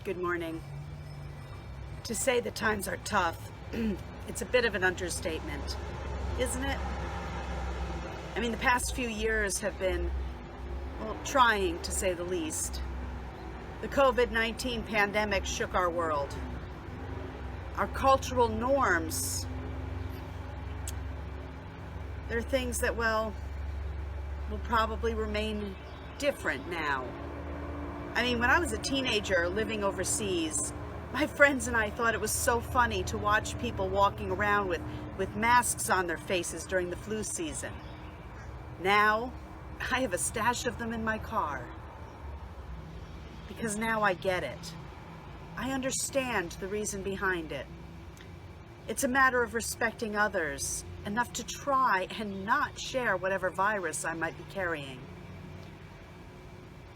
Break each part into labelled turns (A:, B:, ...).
A: Good morning. To say the times are tough, it's a bit of an understatement, isn't it? I mean, the past few years have been, well, trying to say the least. The COVID-19 pandemic shook our world. Our cultural norms, they're things that, well, will probably remain different now. I mean, when I was a teenager living overseas, my friends and I thought it was so funny to watch people walking around with masks on their faces during the flu season. Now, I have a stash of them in my car. Because now I get it. I understand the reason behind it. It's a matter of respecting others, enough to try and not share whatever virus I might be carrying.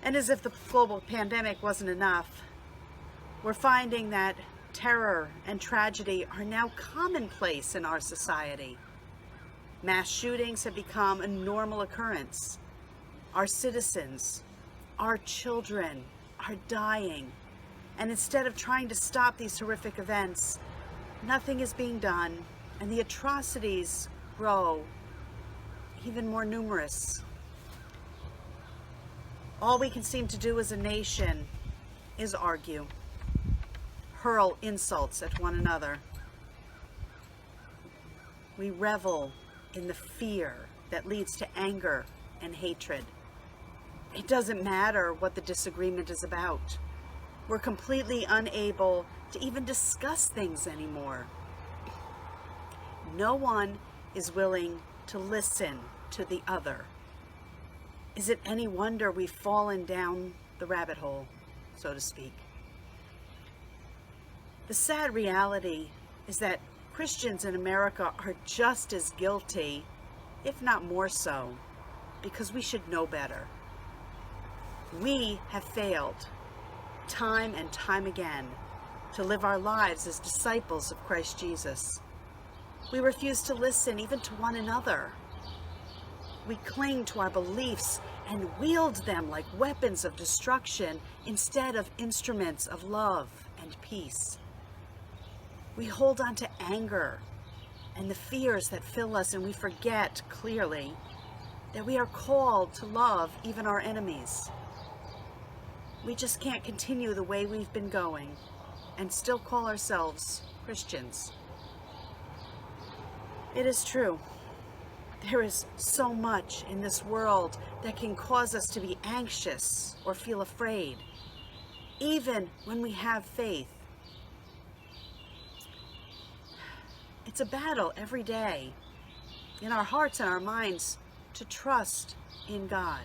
A: And as if the global pandemic wasn't enough, we're finding that terror and tragedy are now commonplace in our society. Mass shootings have become a normal occurrence. Our citizens, our children are dying. And instead of trying to stop these horrific events, nothing is being done, and the atrocities grow even more numerous. All we can seem to do as a nation is argue, hurl insults at one another. We revel in the fear that leads to anger and hatred. It doesn't matter what the disagreement is about. We're completely unable to even discuss things anymore. No one is willing to listen to the other. Is it any wonder we've fallen down the rabbit hole, so to speak? The sad reality is that Christians in America are just as guilty, if not more so, because we should know better. We have failed, time and time again, to live our lives as disciples of Christ Jesus. We refuse to listen even to one another. We cling to our beliefs and wield them like weapons of destruction instead of instruments of love and peace. We hold on to anger and the fears that fill us, and we forget clearly that we are called to love even our enemies. We just can't continue the way we've been going and still call ourselves Christians. It is true. There is so much in this world that can cause us to be anxious or feel afraid, even when we have faith. It's a battle every day in our hearts and our minds to trust in God.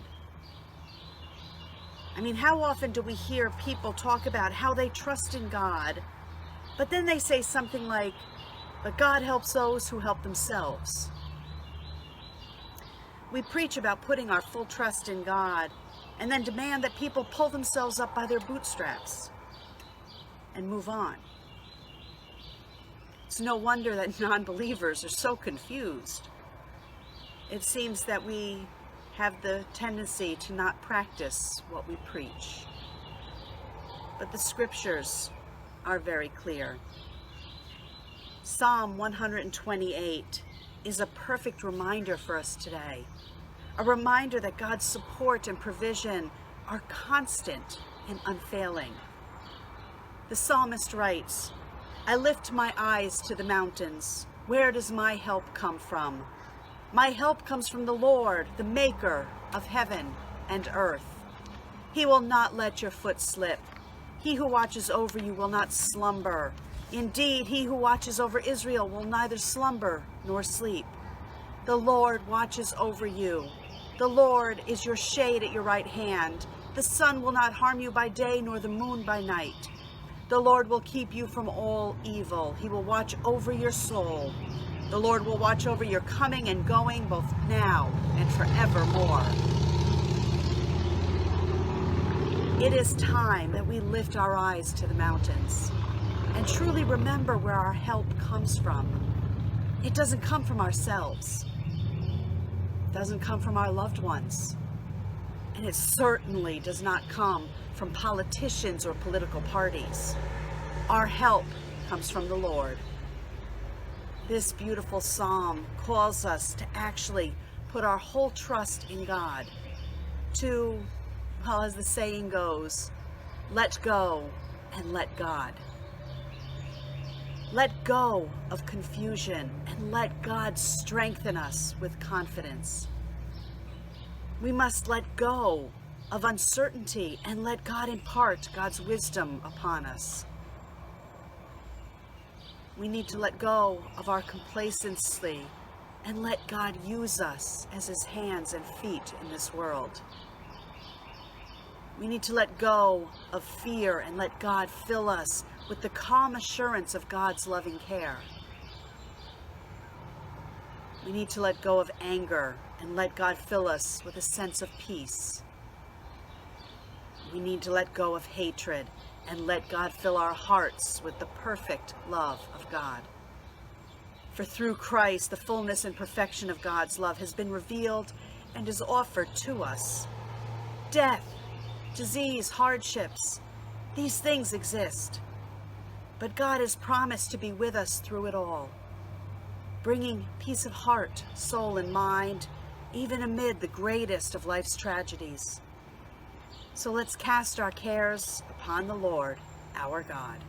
A: I mean, how often do we hear people talk about how they trust in God, but then they say something like, "But God helps those who help themselves." We preach about putting our full trust in God and then demand that people pull themselves up by their bootstraps and move on. It's no wonder that non-believers are so confused. It seems that we have the tendency to not practice what we preach. But the scriptures are very clear. Psalm 128 is a perfect reminder for us today. A reminder that God's support and provision are constant and unfailing. The psalmist writes, "I lift my eyes to the mountains. Where does my help come from? My help comes from the Lord, the maker of heaven and earth. He will not let your foot slip. He who watches over you will not slumber. Indeed, he who watches over Israel will neither slumber nor sleep. The Lord watches over you. The Lord is your shade at your right hand. The sun will not harm you by day, nor the moon by night. The Lord will keep you from all evil. He will watch over your soul. The Lord will watch over your coming and going, both now and forevermore." It is time that we lift our eyes to the mountains and truly remember where our help comes from. It doesn't come from ourselves. It doesn't come from our loved ones. and it certainly does not come from politicians or political parties. Our help comes from the Lord. This beautiful psalm calls us to actually put our whole trust in God, to, well, as the saying goes, let go and let God. Let go of confusion and let God strengthen us with confidence. We must let go of uncertainty and let God impart God's wisdom upon us. We need to let go of our complacency and let God use us as His hands and feet in this world. We need to let go of fear and let God fill us with the calm assurance of God's loving care. We need to let go of anger and let God fill us with a sense of peace. We need to let go of hatred and let God fill our hearts with the perfect love of God. For through Christ, the fullness and perfection of God's love has been revealed and is offered to us. Death, disease, hardships, these things exist. But God has promised to be with us through it all, bringing peace of heart, soul, and mind, even amid the greatest of life's tragedies. So let's cast our cares upon the Lord, our God.